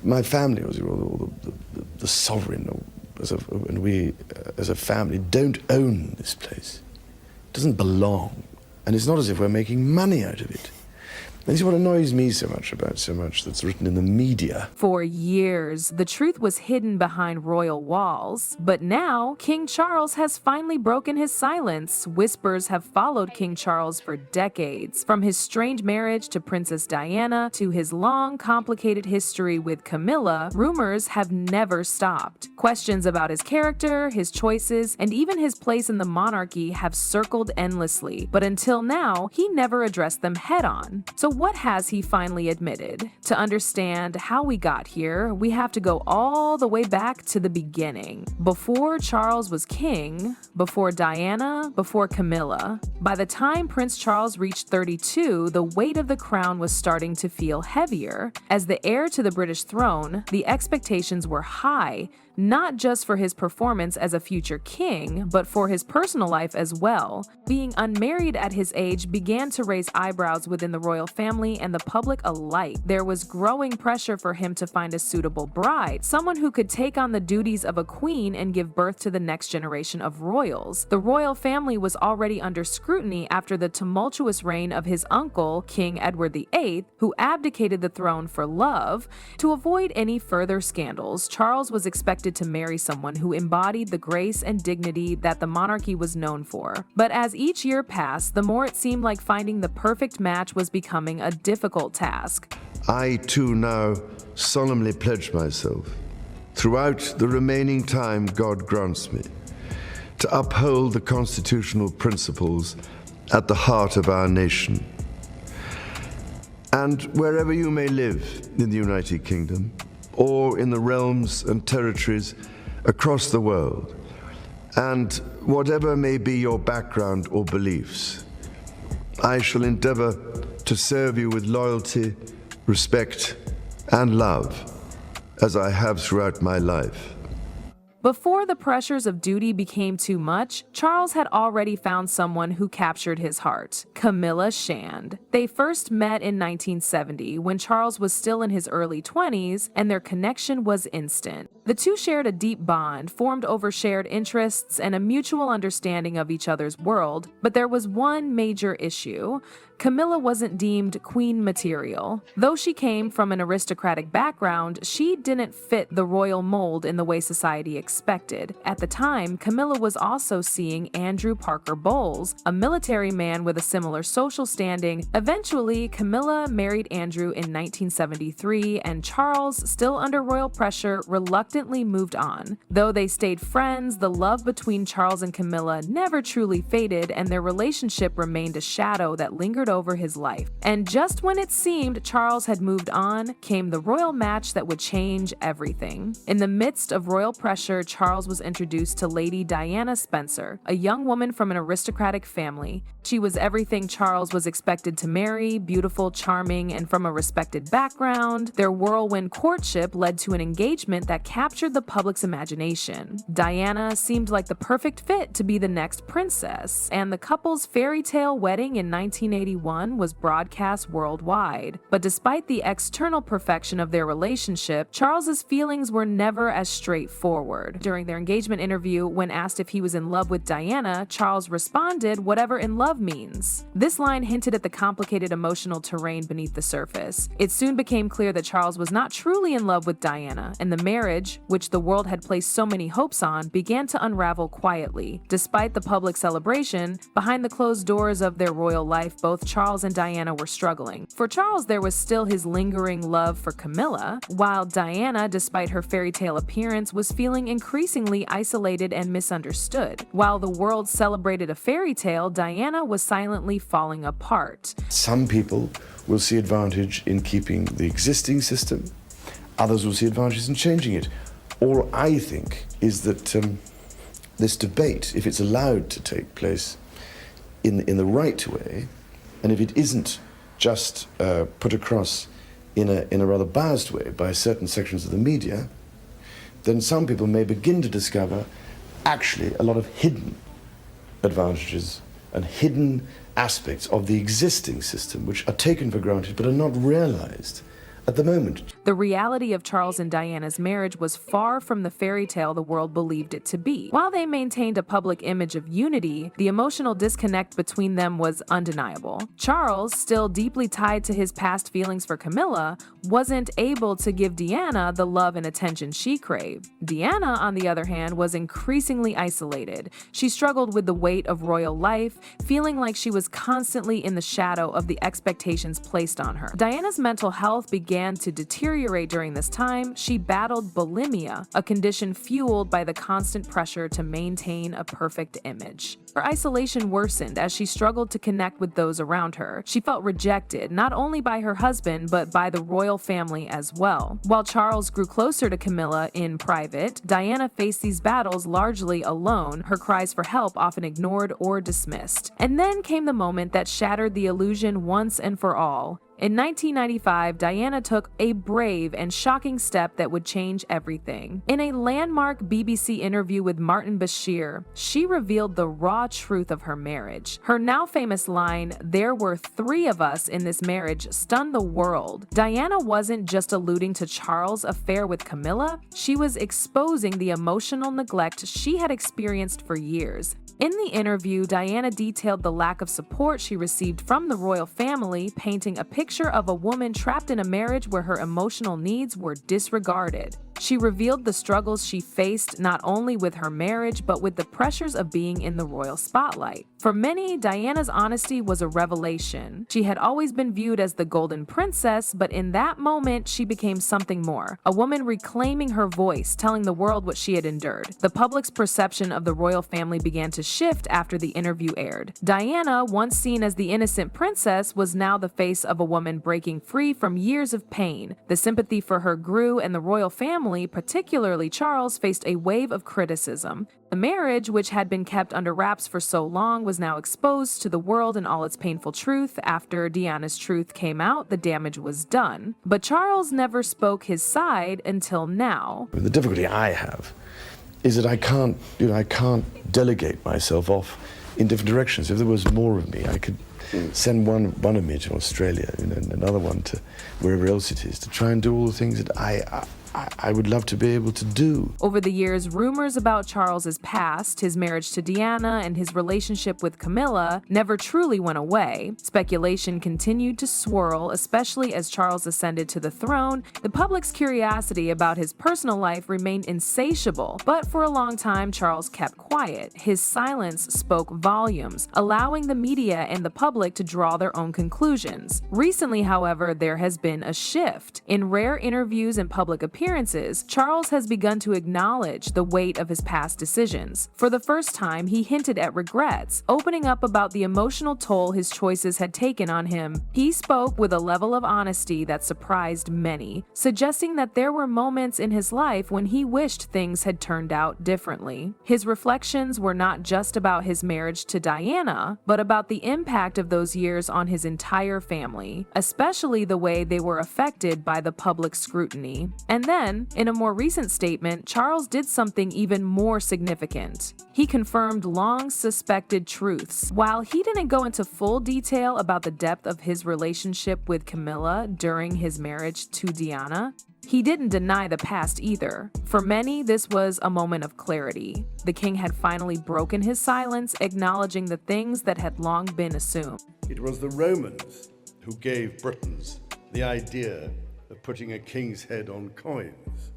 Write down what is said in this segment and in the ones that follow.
my family, or the sovereign, and we as a family don't own this place. It doesn't belong, and it's not as if we're making money out of it. This is what annoys me so much that's written in the media. For years, the truth was hidden behind royal walls. But now, King Charles has finally broken his silence. Whispers have followed King Charles for decades. From his strange marriage to Princess Diana to his long, complicated history with Camilla, rumors have never stopped. Questions about his character, his choices, and even his place in the monarchy have circled endlessly. But until now, he never addressed them head-on. So what has he finally admitted? To understand how we got here, we have to go all the way back to the beginning. Before Charles was king, before Diana, before Camilla. By the time Prince Charles reached 32, the weight of the crown was starting to feel heavier. As the heir to the British throne, the expectations were high, not just for his performance as a future king, but for his personal life as well. Being unmarried at his age began to raise eyebrows within the royal family and the public alike. There was growing pressure for him to find a suitable bride, someone who could take on the duties of a queen and give birth to the next generation of royals. The royal family was already under scrutiny after the tumultuous reign of his uncle, King Edward VIII, who abdicated the throne for love. To avoid any further scandals, Charles was expected to marry someone who embodied the grace and dignity that the monarchy was known for. But as each year passed, the more it seemed like finding the perfect match was becoming a difficult task. I too now solemnly pledge myself, throughout the remaining time God grants me, to uphold the constitutional principles at the heart of our nation. And wherever you may live in the United Kingdom, or in the realms and territories across the world, and whatever may be your background or beliefs, I shall endeavor to serve you with loyalty, respect, and love, as I have throughout my life. Before the pressures of duty became too much, Charles had already found someone who captured his heart, Camilla Shand. They first met in 1970 when Charles was still in his early 20s, and their connection was instant. The two shared a deep bond, formed over shared interests and a mutual understanding of each other's world, but there was one major issue. Camilla wasn't deemed queen material. Though she came from an aristocratic background, she didn't fit the royal mold in the way society expected. At the time, Camilla was also seeing Andrew Parker Bowles, a military man with a similar social standing. Eventually, Camilla married Andrew in 1973, and Charles, still under royal pressure, reluctantly moved on. Though they stayed friends, the love between Charles and Camilla never truly faded, and their relationship remained a shadow that lingered over his life. And just when it seemed Charles had moved on, came the royal match that would change everything. In the midst of royal pressure, Charles was introduced to Lady Diana Spencer, a young woman from an aristocratic family. She was everything Charles was expected to marry, beautiful, charming, and from a respected background. Their whirlwind courtship led to an engagement that captured the public's imagination. Diana seemed like the perfect fit to be the next princess, and the couple's fairy tale wedding in 1981 was broadcast worldwide. But despite the external perfection of their relationship, Charles's feelings were never as straightforward. During their engagement interview, when asked if he was in love with Diana, Charles responded, "Whatever in love means." This line hinted at the complicated emotional terrain beneath the surface. It soon became clear that Charles was not truly in love with Diana, and the marriage, which the world had placed so many hopes on, began to unravel quietly. Despite the public celebration, behind the closed doors of their royal life, both Charles and Diana were struggling. For Charles, there was still his lingering love for Camilla, while Diana, despite her fairy tale appearance, was feeling increasingly isolated and misunderstood. While the world celebrated a fairy tale, Diana was silently falling apart. Some people will see advantage in keeping the existing system, others will see advantages in changing it. All I think is that this debate, if it's allowed to take place in the right way, and if it isn't just put across in a rather biased way by certain sections of the media, then some people may begin to discover actually a lot of hidden advantages and hidden aspects of the existing system which are taken for granted but are not realized at the moment. The reality of Charles and Diana's marriage was far from the fairy tale the world believed it to be. While they maintained a public image of unity, the emotional disconnect between them was undeniable. Charles, still deeply tied to his past feelings for Camilla, wasn't able to give Diana the love and attention she craved. Diana, on the other hand, was increasingly isolated. She struggled with the weight of royal life, feeling like she was constantly in the shadow of the expectations placed on her. Diana's mental health began to deteriorate during this time. She battled bulimia, a condition fueled by the constant pressure to maintain a perfect image. Her isolation worsened as she struggled to connect with those around her. She felt rejected, not only by her husband, but by the royal family as well. While Charles grew closer to Camilla in private, Diana faced these battles largely alone, her cries for help often ignored or dismissed. And then came the moment that shattered the illusion once and for all. In 1995, Diana took a brave and shocking step that would change everything. In a landmark BBC interview with Martin Bashir, she revealed the raw truth of her marriage. Her now famous line, "There were 3 of us in this marriage," stunned the world. Diana wasn't just alluding to Charles' affair with Camilla, she was exposing the emotional neglect she had experienced for years. In the interview, Diana detailed the lack of support she received from the royal family, painting a picture of a woman trapped in a marriage where her emotional needs were disregarded. She revealed the struggles she faced not only with her marriage, but with the pressures of being in the royal spotlight. For many, Diana's honesty was a revelation. She had always been viewed as the golden princess, but in that moment, she became something more. A woman reclaiming her voice, telling the world what she had endured. The public's perception of the royal family began to shift after the interview aired. Diana, once seen as the innocent princess, was now the face of a woman breaking free from years of pain. The sympathy for her grew, and the royal family, particularly Charles, faced a wave of criticism. The marriage, which had been kept under wraps for so long, was now exposed to the world in all its painful truth. After Diana's truth came out, the damage was done. But Charles never spoke his side until now. The difficulty I have is that I can't delegate myself off in different directions. If there was more of me, I could send one of me to Australia, and another one to wherever else it is, to try and do all the things that I would love to be able to do. Over the years, rumors about Charles's past, his marriage to Diana, and his relationship with Camilla never truly went away. Speculation continued to swirl, especially as Charles ascended to the throne. The public's curiosity about his personal life remained insatiable, but for a long time, Charles kept quiet. His silence spoke volumes, allowing the media and the public to draw their own conclusions. Recently, however, there has been a shift. In rare interviews and public appearances, Charles has begun to acknowledge the weight of his past decisions. For the first time, he hinted at regrets, opening up about the emotional toll his choices had taken on him. He spoke with a level of honesty that surprised many, suggesting that there were moments in his life when he wished things had turned out differently. His reflections were not just about his marriage to Diana, but about the impact of those years on his entire family, especially the way they were affected by the public scrutiny. And then, in a more recent statement, Charles did something even more significant. He confirmed long-suspected truths. While he didn't go into full detail about the depth of his relationship with Camilla during his marriage to Diana, he didn't deny the past either. For many, this was a moment of clarity. The king had finally broken his silence, acknowledging the things that had long been assumed. It was the Romans who gave Britons the idea of putting a king's head on coins.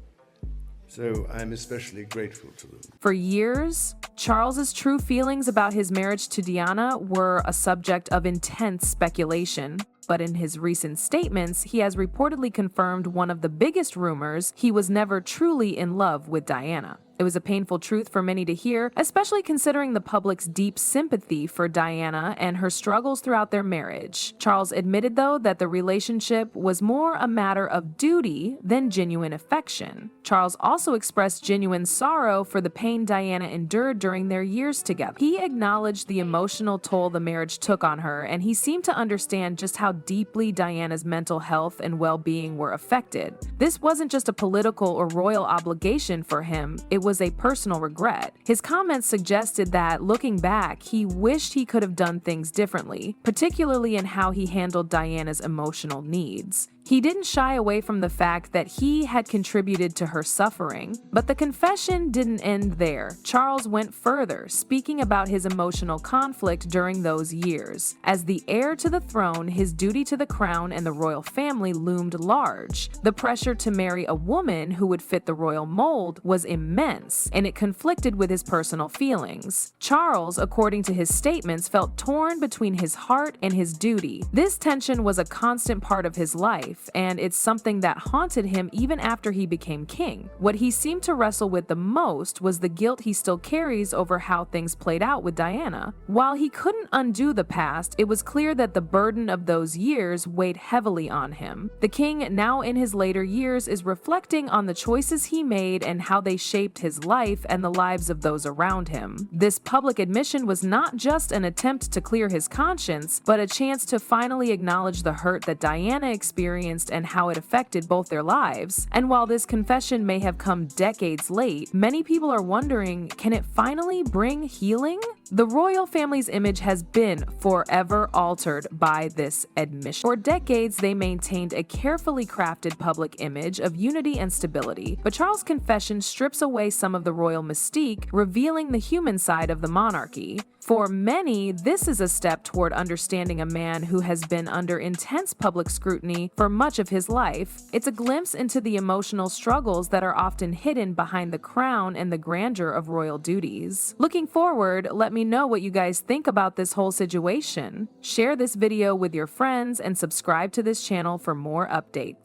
So I'm especially grateful to them. For years, Charles's true feelings about his marriage to Diana were a subject of intense speculation. But in his recent statements, he has reportedly confirmed one of the biggest rumors: he was never truly in love with Diana. It was a painful truth for many to hear, especially considering the public's deep sympathy for Diana and her struggles throughout their marriage. Charles admitted, though, that the relationship was more a matter of duty than genuine affection. Charles also expressed genuine sorrow for the pain Diana endured during their years together. He acknowledged the emotional toll the marriage took on her, and he seemed to understand just how deeply Diana's mental health and well-being were affected. This wasn't just a political or royal obligation for him, it was a personal regret. His comments suggested that, looking back, he wished he could have done things differently, particularly in how he handled Diana's emotional needs. He didn't shy away from the fact that he had contributed to her suffering. But the confession didn't end there. Charles went further, speaking about his emotional conflict during those years. As the heir to the throne, his duty to the crown and the royal family loomed large. The pressure to marry a woman who would fit the royal mold was immense, and it conflicted with his personal feelings. Charles, according to his statements, felt torn between his heart and his duty. This tension was a constant part of his life, and it's something that haunted him even after he became king. What he seemed to wrestle with the most was the guilt he still carries over how things played out with Diana. While he couldn't undo the past, it was clear that the burden of those years weighed heavily on him. The king, now in his later years, is reflecting on the choices he made and how they shaped his life and the lives of those around him. This public admission was not just an attempt to clear his conscience, but a chance to finally acknowledge the hurt that Diana experienced and how it affected both their lives. And while this confession may have come decades late, many people are wondering, can it finally bring healing? The royal family's image has been forever altered by this admission. For decades, they maintained a carefully crafted public image of unity and stability, but Charles' confession strips away some of the royal mystique, revealing the human side of the monarchy. For many, this is a step toward understanding a man who has been under intense public scrutiny for much of his life. It's a glimpse into the emotional struggles that are often hidden behind the crown and the grandeur of royal duties. Looking forward, let me know what you guys think about this whole situation. Share this video with your friends and subscribe to this channel for more updates.